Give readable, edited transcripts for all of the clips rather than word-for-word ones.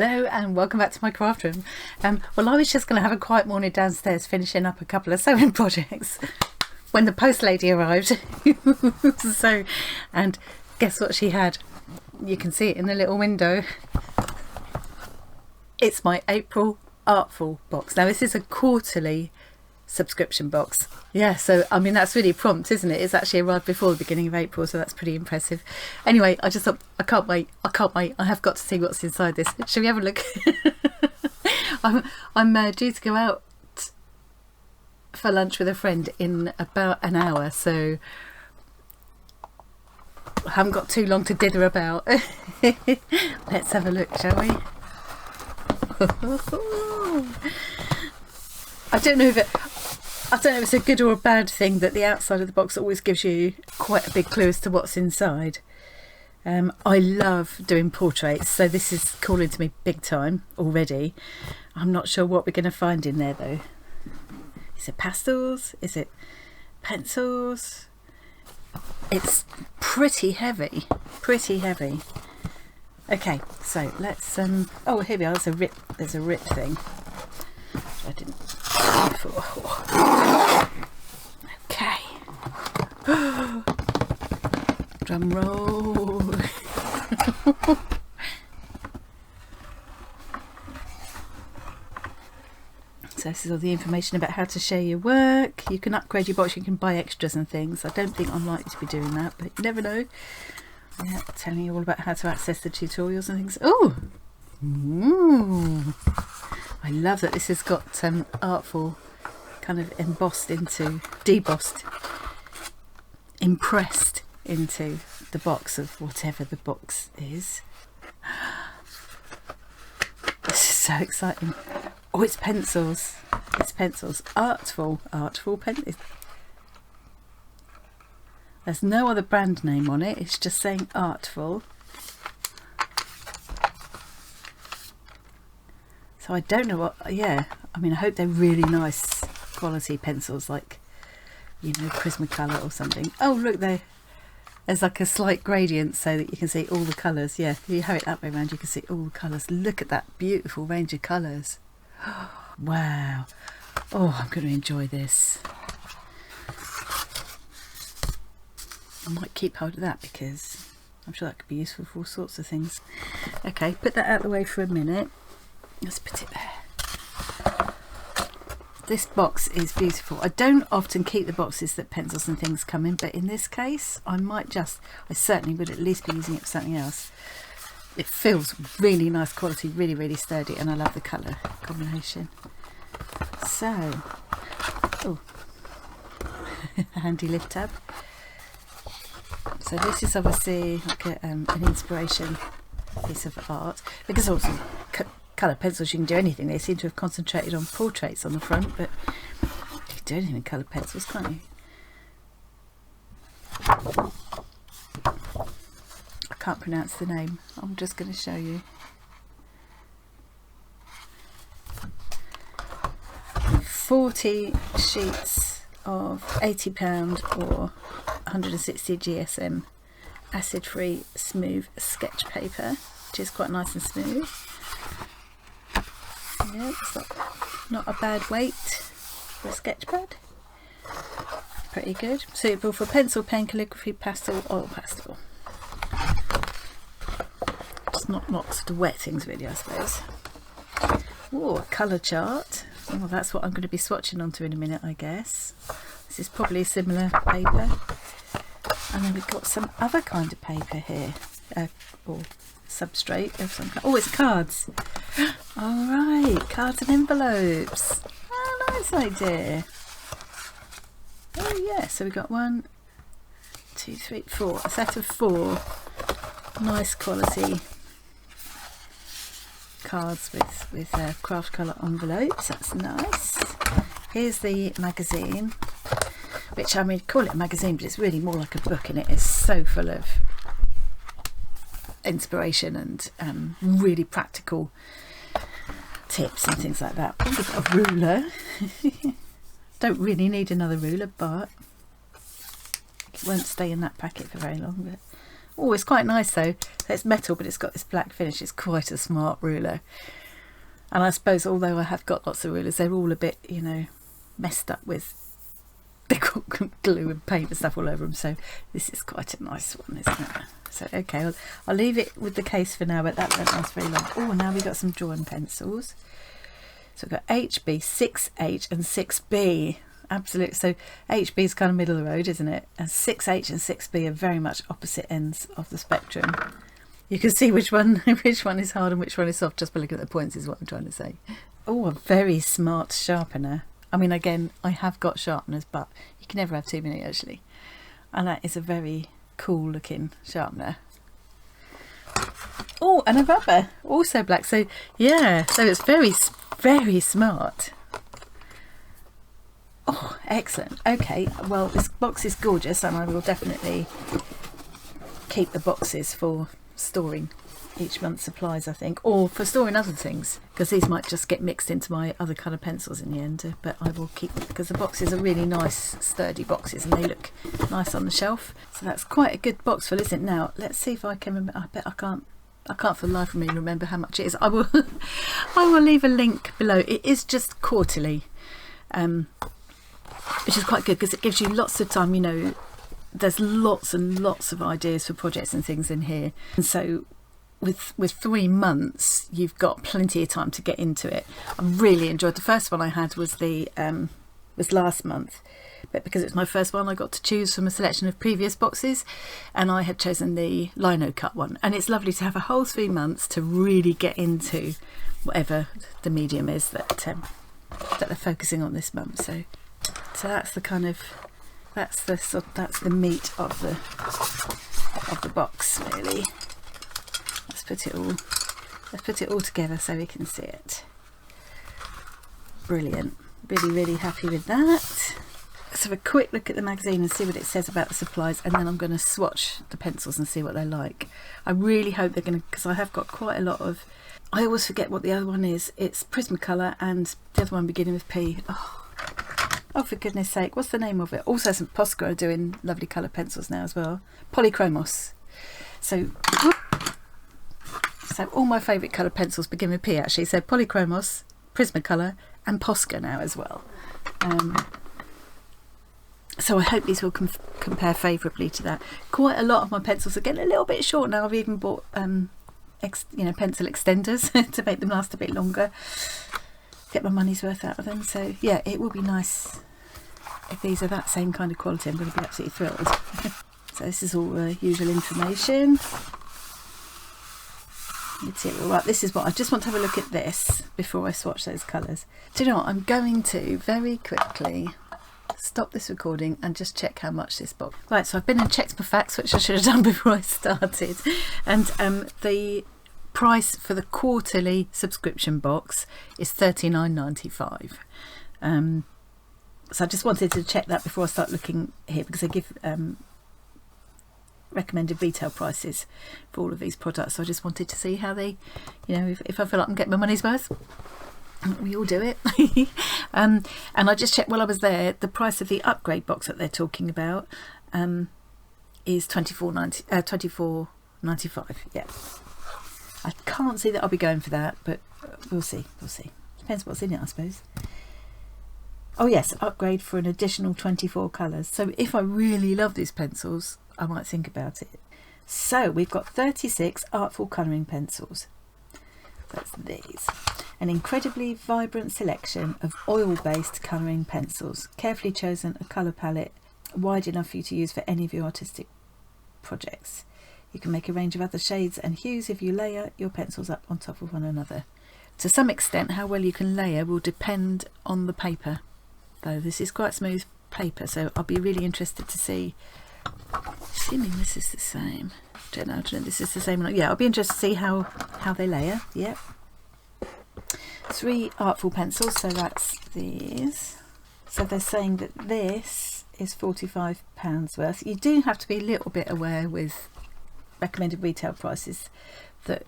Hello and welcome back to my craft room. Well, I was just going to have a quiet morning downstairs finishing up a couple of sewing projects when the post lady arrived. And guess what she had? You can see it in the little window. It's my April Artful box. Now this is a quarterly subscription box. Yeah, so I mean that's really prompt, isn't it? It's actually arrived before the beginning of April, so that's pretty impressive. Anyway, I just thought I can't wait. I have got to see what's inside this. Shall we have a look? I'm due to go out for lunch with a friend in about an hour, so I haven't got too long to dither about. Let's have a look, shall we? I don't know if it's a good or a bad thing that the outside of the box always gives you quite a big clue as to what's inside. I love doing portraits, so this is calling to me big time already. I'm not sure what we're going to find in there though. Is it pastels? Is it pencils? It's pretty heavy, Okay, so let's oh, here we are. There's a rip thing. I didn't before. Okay. Drum roll. So this is all the information about how to share your work. You can upgrade your box, you can buy extras and things. I don't think I'm likely to be doing that, but you never know. Yeah, telling you all about how to access the tutorials and things. Oh! I love that this has got Artful kind of impressed into the box of whatever the box is. This is so exciting. Oh, it's pencils. It's pencils. Artful Pencils. There's no other brand name on it. It's just saying Artful. So I don't know what, yeah, I mean I hope they're really nice quality pencils, like, you know, Prismacolor or something. Oh look, there's like a slight gradient so that you can see all the colours. Yeah, if you have it that way around you can see all the colours. Look at that beautiful range of colours. Wow. Oh, I'm going to enjoy this. I might keep hold of that because I'm sure that could be useful for all sorts of things. Okay, put that out of the way for a minute. Let's put it there. This box is beautiful. I don't often keep the boxes that pencils and things come in, but in this case I certainly would at least be using it for something else. It feels really nice quality, really sturdy, and I love the colour combination. So, oh, handy lift tab. So this is obviously like an inspiration piece of art, because also colour pencils, you can do anything. They seem to have concentrated on portraits on the front, but you can do anything in coloured pencils, can't you? I can't pronounce the name. I'm just going to show you. 40 sheets of £80 or 160 GSM acid-free smooth sketch paper, which is quite nice and smooth. Yeah, it's not a bad weight for a sketch pad. Pretty good. Suitable for pencil, pen, calligraphy, pastel, oil pastel. Just not lots of wet things really, I suppose. Oh, a colour chart. Well, that's what I'm going to be swatching onto in a minute, I guess. This is probably a similar paper. And then we've got some other kind of paper here, or substrate of some kind. Oh, it's cards. All right, cards and envelopes. Oh, nice idea. Oh yeah, so we've got 1, 2, 3, 4. A set of 4 nice quality cards with craft colour envelopes. That's nice. Here's the magazine, which, I mean, call it a magazine, but it's really more like a book, and it is so full of inspiration and really practical tips and things like that. We've got a ruler. Don't really need another ruler, but it won't stay in that packet for very long. But Oh, it's quite nice though. It's metal, but it's got this black finish. It's quite a smart ruler. And I suppose, although I have got lots of rulers, they're all a bit, you know, messed up with, they've got glue and paint and stuff all over them. So this is quite a nice one, isn't it? So, okay, I'll leave it with the case for now, but that won't last very long. Oh, now we've got some drawing pencils. So we've got HB, 6H and 6B. Absolutely. So HB is kind of middle of the road, isn't it? And 6H and 6B are very much opposite ends of the spectrum. You can see which one is hard and which one is soft just by looking at the points, is what I'm trying to say. Oh, a very smart sharpener. I mean, again, I have got sharpeners, but you can never have too many actually. And that is a very cool looking sharpener. Oh, and a rubber, also black. So yeah, so it's very, very smart. Oh, excellent. Okay, well, this box is gorgeous, and I will definitely keep the boxes for storing each month's supplies, I think, or for storing other things, because these might just get mixed into my other colour pencils in the end. But I will keep them because the boxes are really nice, sturdy boxes, and they look nice on the shelf. So that's quite a good box full, isn't it? Now let's see if I can remember. I bet I can't for the life of me remember how much it is. I will leave a link below. It is just quarterly, which is quite good because it gives you lots of time. You know, there's lots and lots of ideas for projects and things in here, and so with 3 months you've got plenty of time to get into it. I really enjoyed the first one I had was was last month, but because it's my first one I got to choose from a selection of previous boxes, and I had chosen the lino cut one, and it's lovely to have a whole 3 months to really get into whatever the medium is that they're focusing on this month. So that's the kind of that's the meat of the box really. Let's put it all together so we can see it. Brilliant. Really happy with that. Let's have a quick look at the magazine and see what it says about the supplies, and then I'm going to swatch the pencils and see what they're like. I really hope they're going to, because I have got quite a lot of, I always forget what the other one is. It's Prismacolor and the other one beginning with P. Oh, for goodness sake, what's the name of it? Also, some Posca are doing lovely colour pencils now as well. Polychromos. So all my favourite colour pencils begin with P actually. So Polychromos, Prismacolor and Posca now as well. So I hope these will compare favourably to that. Quite a lot of my pencils are getting a little bit short now. I've even bought pencil extenders to make them last a bit longer. Get my money's worth out of them. So yeah, it will be nice if these are that same kind of quality. I'm going to be absolutely thrilled. So this is all usual information. Material. Right, this is what I just want to have a look at this before I swatch those colours. Do you know what? I'm going to very quickly stop this recording and just check how much this box. Right, so I've been and checked my facts, which I should have done before I started, and the price for the quarterly subscription box is £39.95. So I just wanted to check that before I start looking here, because they give recommended retail prices for all of these products. So I just wanted to see how they, you know, if I feel like I'm getting my money's worth. We all do it. And I just checked while I was there, the price of the upgrade box that they're talking about is £24.95. Yeah, I can't see that I'll be going for that, but we'll see. Depends what's in it, I suppose. Oh yes, upgrade for an additional 24 colours. So if I really love these pencils, I might think about it. So we've got 36 Artful colouring pencils. That's these. An incredibly vibrant selection of oil-based colouring pencils. Carefully chosen, a colour palette wide enough for you to use for any of your artistic projects. You can make a range of other shades and hues if you layer your pencils up on top of one another. To some extent, how well you can layer will depend on the paper, though this is quite smooth paper, so I'll be really interested to see. Assuming this is the same. Don't know, this is the same. Yeah, I'll be interested to see how they layer. Yep. 3 Artful pencils, so that's these. So they're saying that this is £45 worth. You do have to be a little bit aware with recommended retail prices that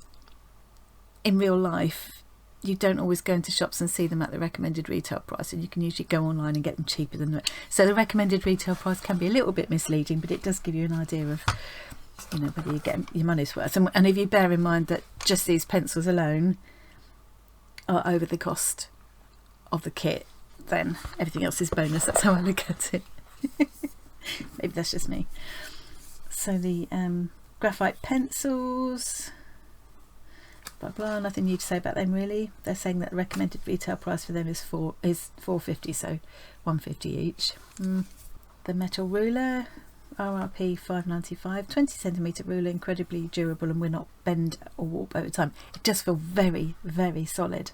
in real life you don't always go into shops and see them at the recommended retail price, and you can usually go online and get them cheaper than that. So the recommended retail price can be a little bit misleading, but it does give you an idea of you know, whether you get your money's worth. And if you bear in mind that just these pencils alone are over the cost of the kit, then everything else is bonus. That's how I look at it. Maybe that's just me. So the graphite pencils, blah blah, nothing new to say about them really. They're saying that the recommended retail price for them is $4.50, so $1.50 each. The metal ruler, RRP $5.95, 20cm ruler, incredibly durable and will not bend or warp over time. It does feel very, very solid.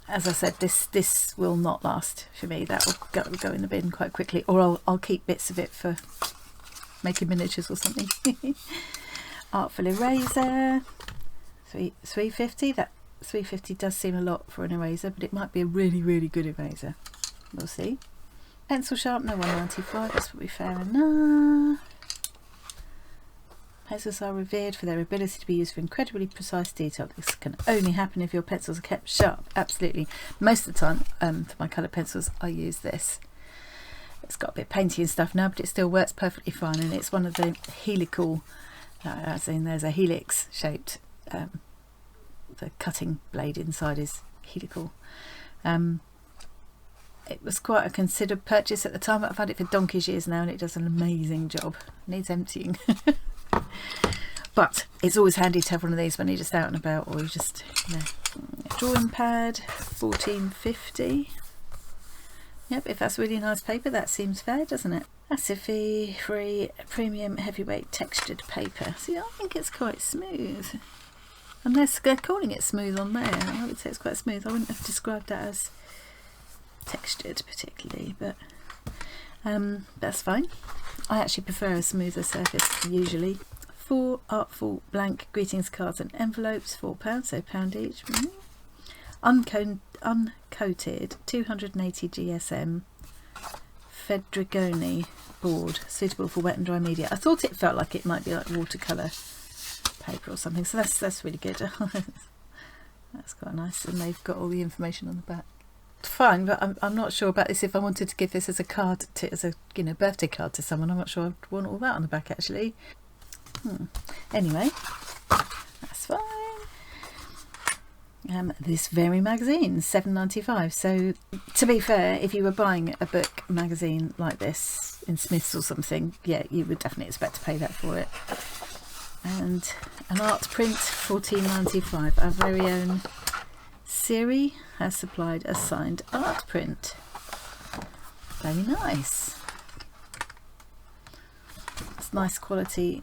As I said, this will not last for me. That will go in the bin quite quickly, or I'll keep bits of it for making miniatures or something. Artful eraser, $3.50. That $3.50 does seem a lot for an eraser, but it might be a really, really good eraser. We'll see. Pencil sharpener, $1.95. That's probably fair enough. Pencils are revered for their ability to be used for incredibly precise detail. This can only happen if your pencils are kept sharp. Absolutely. Most of the time, for my coloured pencils, I use this. It's got a bit painty and stuff now, but it still works perfectly fine, and it's one of the helical, as in there's a helix shaped, the cutting blade inside is helical. It was quite a considered purchase at the time, but I've had it for donkey's years now, and it does an amazing job. It needs emptying. But it's always handy to have one of these when you're just out and about, or you just, you know. Drawing pad, $14.50. Yep, if that's really nice paper, that seems fair, doesn't it? Acid free premium heavyweight textured paper. See, I think it's quite smooth. Unless they're calling it smooth on there, I would say it's quite smooth. I wouldn't have described that as textured particularly, but that's fine. I actually prefer a smoother surface usually. 4 artful blank greetings cards and envelopes, £4, so £1 each. Uncoated 280 GSM Fedrigoni board, suitable for wet and dry media. I thought it felt like it might be like watercolour paper or something, so that's really good. That's quite nice, and they've got all the information on the back. Fine, but I'm not sure about this. If I wanted to give this as a card, as a birthday card to someone, I'm not sure I'd want all that on the back actually. Anyway, that's fine. This very magazine, $7.95. So to be fair, if you were buying a book magazine like this in Smith's or something, yeah, you would definitely expect to pay that for it. And an art print, $14.95. Our very own Siri has supplied a signed art print. Very nice. It's nice quality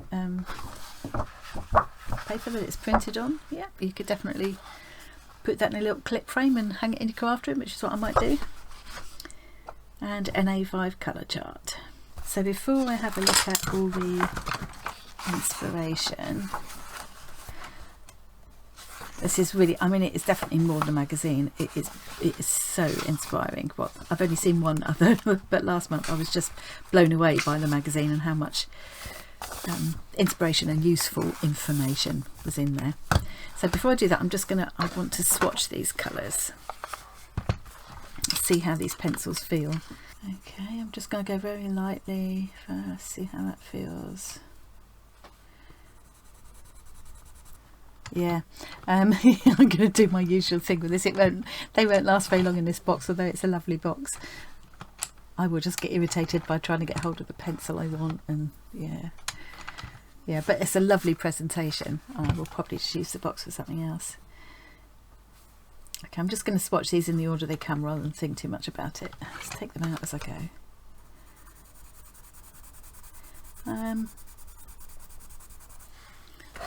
paper that it's printed on. Yeah, you could definitely put that in a little clip frame and hang it in your craft room, which is what I might do. And an A5 colour chart. So before I have a look at all the inspiration, this is really, I mean, it is definitely more than a magazine. It is so inspiring. Well, I've only seen one other, but last month I was just blown away by the magazine and how much inspiration and useful information was in there. So before I do that, I want to swatch these colours, see how these pencils feel. Okay, I'm just going to go very lightly first, see how that feels. Yeah, I'm going to do my usual thing with this. They won't last very long in this box, although it's a lovely box. I will just get irritated by trying to get hold of the pencil I want, and yeah, but it's a lovely presentation. I will probably just use the box for something else. Okay, I'm just going to swatch these in the order they come rather than think too much about it. Let's take them out as I go.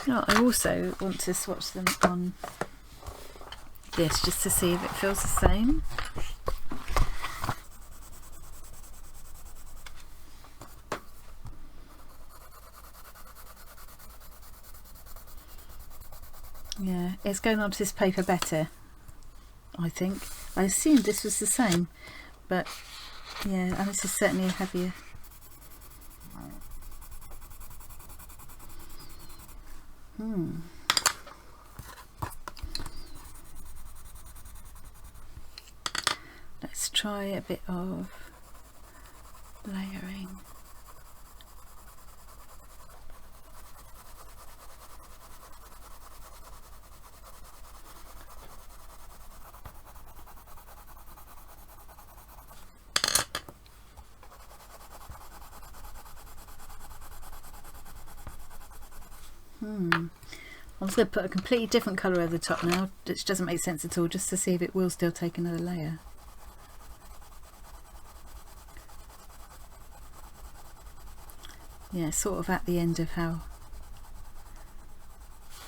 No, I also want to swatch them on this just to see if it feels the same. Yeah, it's going onto this paper better, I think. I assumed this was the same, but yeah, and this is certainly a heavier. Let's try a bit of layering. I'm just going to put a completely different colour over the top now, which doesn't make sense at all, just to see if it will still take another layer. Yeah, sort of at the end of how,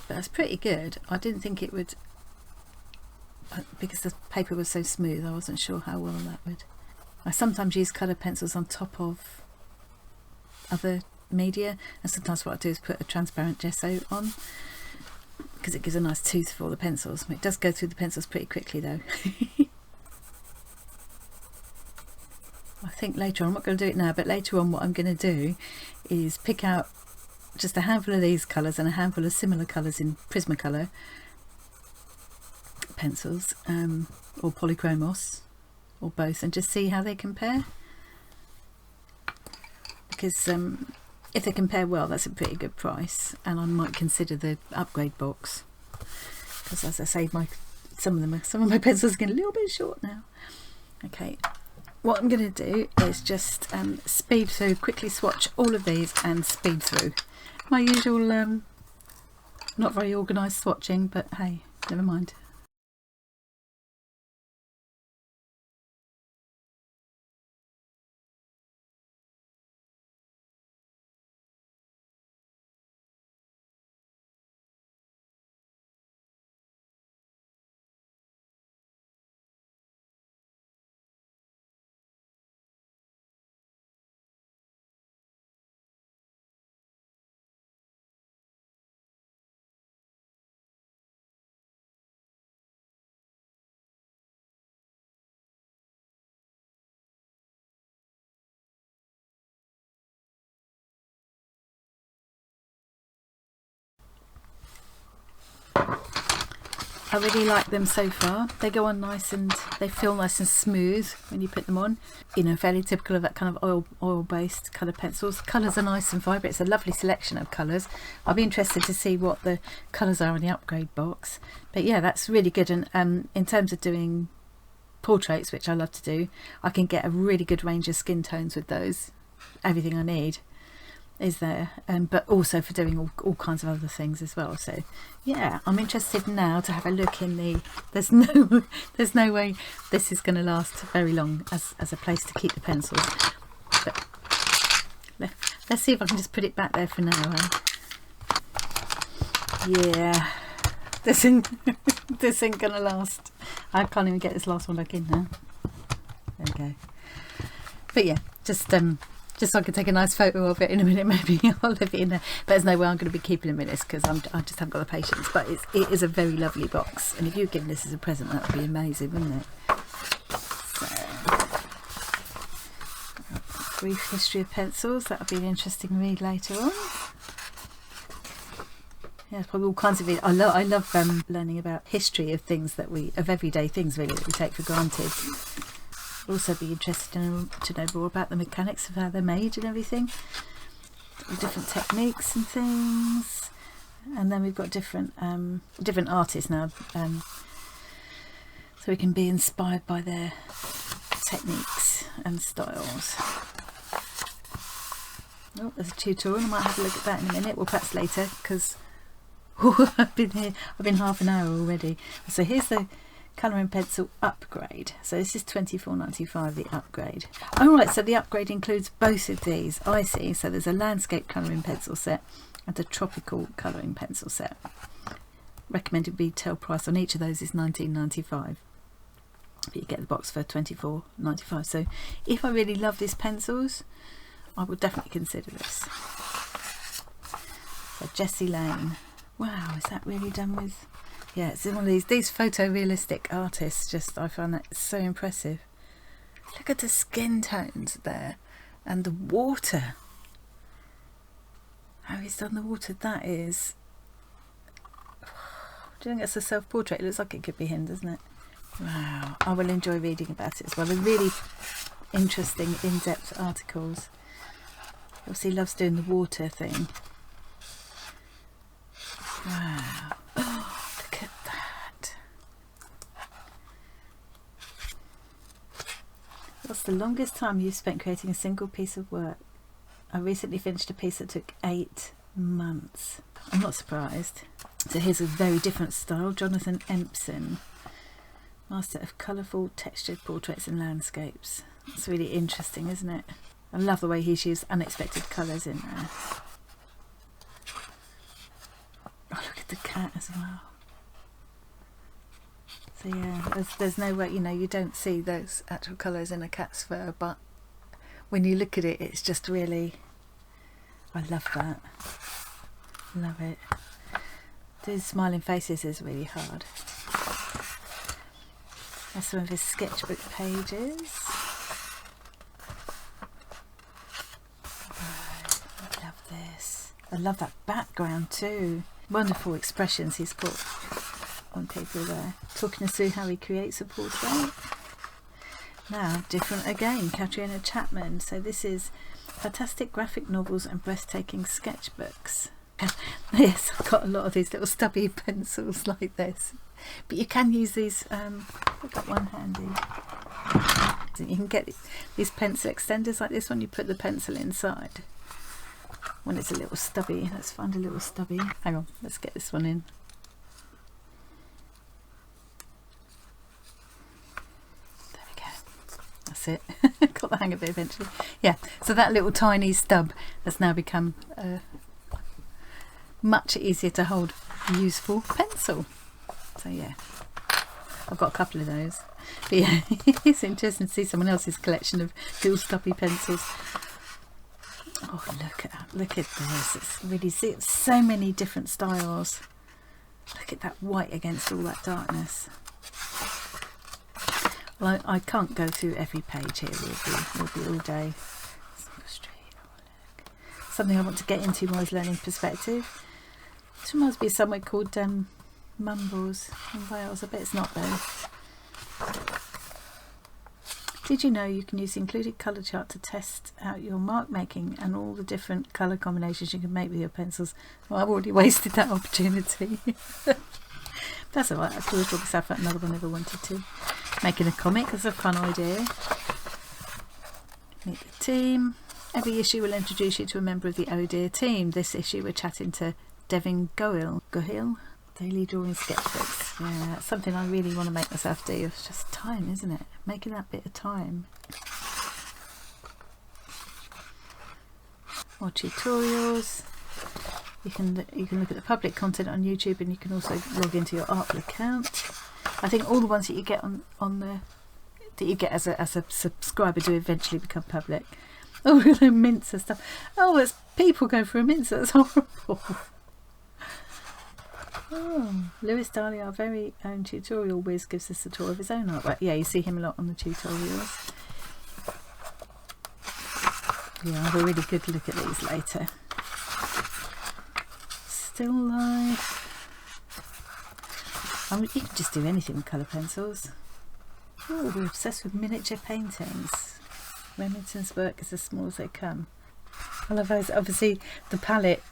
but that's pretty good. I didn't think it would, because the paper was so smooth, I wasn't sure how well that would. I sometimes use colour pencils on top of other media, and sometimes what I do is put a transparent gesso on, because it gives a nice tooth for all the pencils. It does go through the pencils pretty quickly though. I think later on, I'm not going to do it now, but later on what I'm going to do is pick out just a handful of these colours and a handful of similar colours in Prismacolor pencils, or Polychromos, or both, and just see how they compare. Because if they compare well, that's a pretty good price, and I might consider the upgrade box, because as I say, some of my pencils are getting a little bit short now. Okay, what I'm going to do is just speed through, quickly swatch all of these and speed through. My usual not very organised swatching, but hey, never mind. I really like them so far. They go on nice and they feel nice and smooth when you put them on. You know, fairly typical of that kind of oil-based colour pencils. Colours are nice and vibrant. It's a lovely selection of colours. I'll be interested to see what the colours are in the upgrade box. But yeah, that's really good. And in terms of doing portraits, which I love to do, I can get a really good range of skin tones with those. Everything I need is there, but also for doing all kinds of other things as well. So yeah, I'm interested now to have a look in the, there's no way this is going to last very long as a place to keep the pencils, but let's see if I can just put it back there for now. Yeah, this ain't gonna last. I can't even get this last one back in now. There we go. But yeah, just so I can take a nice photo of it in a minute, maybe I'll leave it in there. But there's no way I'm going to be keeping them in this, because I just haven't got the patience. But it is a very lovely box, and if you'd given this as a present, that would be amazing, wouldn't it? So, brief history of pencils. That would be an interesting read later on. Yeah, there's probably all kinds of it. I love learning about history of things of everyday things really that we take for granted. Also be interested to know more about the mechanics of how they're made and everything, different techniques and things. And then we've got different artists now, so we can be inspired by their techniques and styles. Oh, there's a tutorial. I might have a look at that in a minute. Well, perhaps later, because I've been half an hour already. So here's the colouring pencil upgrade. So this is £24.95, the upgrade. Oh right, so the upgrade includes both of these. I see. So there's a landscape colouring pencil set and a tropical colouring pencil set. Recommended retail price on each of those is £19.95. But you get the box for £24.95. So if I really love these pencils, I would definitely consider this. So Jessie Lane. Wow, is that really done with? Yeah, it's one of these photorealistic artists. I find that so impressive. Look at the skin tones there, and the water. How he's done the water. That is. Do you think that's a self-portrait? It looks like it could be him, doesn't it? Wow, I will enjoy reading about it as well. They're really interesting, in-depth articles. Obviously, loves doing the water thing. Wow. Look at that. What's the longest time you've spent creating a single piece of work? I recently finished a piece that took 8 months. I'm not surprised. So here's a very different style. Jonathan Empson, master of colourful textured portraits and landscapes. It's really interesting, isn't it? I love the way he's used unexpected colours in there. Oh, look at the cat as well. So yeah, there's no way, you know, you don't see those actual colours in a cat's fur, but when you look at it, it's just really, I love that. Love it. These smiling faces is really hard. There's some of his sketchbook pages. I love this. I love that background too. Wonderful expressions he's put on people there. Talking us through how he creates a portrait. Now, different again, Katrina Chapman. So this is fantastic graphic novels and breathtaking sketchbooks. Yes, I've got a lot of these little stubby pencils like this. But you can use these, I've got one handy. You can get these pencil extenders like this one, you put the pencil inside. When it's a little stubby, let's find a little stubby. Hang on, let's get this one in. There we go. That's it. Got the hang of it eventually. Yeah, so that little tiny stub has now become much easier to hold useful pencil. So yeah, I've got a couple of those. But yeah, it's interesting to see someone else's collection of little stubby pencils. Oh, look at this. It's really, it's so many different styles. Look at that white against all that darkness. Well, I can't go through every page here. We'll be all day. Something I want to get into while I was learning perspective. This reminds me of somewhere called Mumbles in Wales. I bet it's not though. Did you know you can use the included colour chart to test out your mark making and all the different colour combinations you can make with your pencils? Well, I've already wasted that opportunity. That's alright, I could always draw myself out another one if I wanted to. Making a comic, that's a fun idea. Meet the team. Every issue will introduce you to a member of the Oh Dear team. This issue we're chatting to Devin Gohill. Daily drawing sketchbooks. Yeah, that's something I really want to make myself do. It's just time, isn't it? Making that bit of time. More tutorials. You can look at the public content on YouTube, and you can also log into your Artful account. I think all the ones that you get on the that you get as a subscriber do eventually become public. Oh, look at the mincer stuff. Oh, it's people going for a mincer. That's horrible. Oh, Lewis Darley, our very own tutorial whiz, gives us a tour of his own artwork. Yeah, you see him a lot on the tutorials. Yeah, I'll have a really good look at these later. Still life. You can just do anything with colour pencils. Oh, we're obsessed with miniature paintings. Remington's work is as small as they come. I love those. Obviously, the palette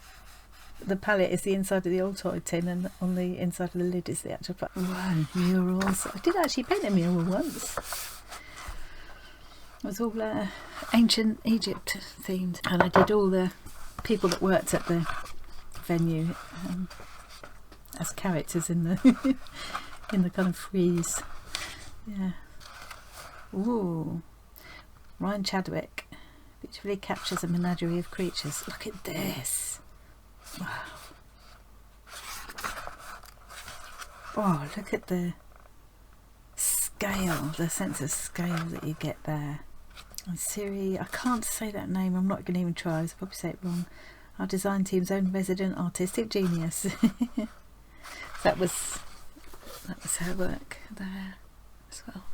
is the inside of the old toy tin, and on the inside of the lid is the actual. Wow, murals. I did actually paint a mural once. It was all ancient Egypt themed, and I did all the people that worked at the venue as characters in the in the kind of frieze. Yeah. Ooh. Ryan Chadwick beautifully captures a menagerie of creatures. Look at this. Wow. Oh, look at the scale, the sense of scale that you get there. And Siri, I can't say that name, I'm not going to even try, I'll probably say it wrong. Our design team's own resident artistic genius. that was her work there as well.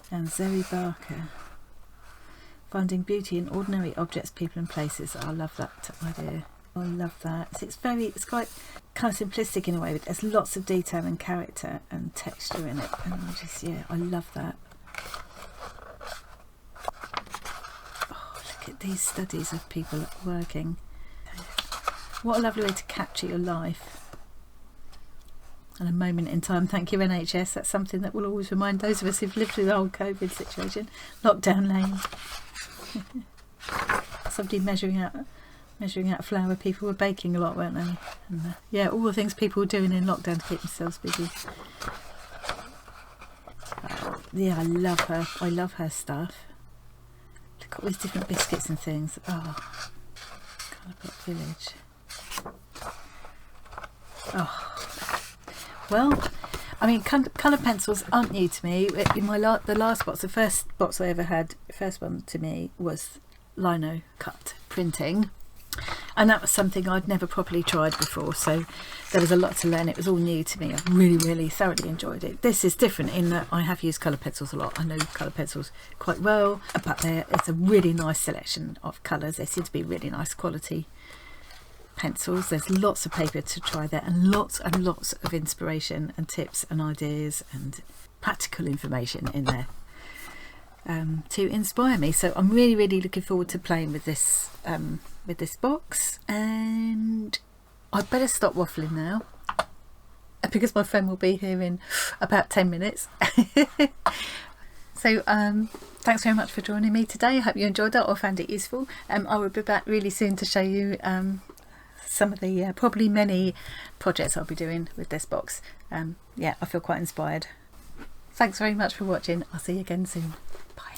And Zoe Barker, finding beauty in ordinary objects, people and places. I love that idea. I love that. It's quite kind of simplistic in a way, but there's lots of detail and character and texture in it, and I love that. Oh, look at these studies of people working. What a lovely way to capture your life. and a moment in time. Thank you, NHS. That's something that will always remind those of us who've lived through the whole COVID situation. Lockdown lane. Somebody measuring out flour. People were baking a lot, weren't they? And, yeah, all the things people were doing in lockdown to keep themselves busy. Yeah, I love her. I love her stuff. Look at all these different biscuits and things. Oh, Colourbook Village. Oh, well, I mean, colour pencils aren't new to me. In the last box, the first box I ever had, the first one to me was lino cut printing, and that was something I'd never properly tried before, so there was a lot to learn. It was all new to me. I really thoroughly enjoyed it. This is different in that I have used colour pencils a lot. I know colour pencils quite well, but it's a really nice selection of colours. They seem to be really nice quality pencils. There's lots of paper to try there, and lots of inspiration and tips and ideas and practical information in there to inspire me. So I'm really looking forward to playing with this box, and I'd better stop waffling now because my friend will be here in about 10 minutes. So thanks very much for joining me today. I hope you enjoyed that or found it useful. I will be back really soon to show you some of the probably many projects I'll be doing with this box. Yeah, I feel quite inspired. Thanks very much for watching. I'll see you again soon. Bye.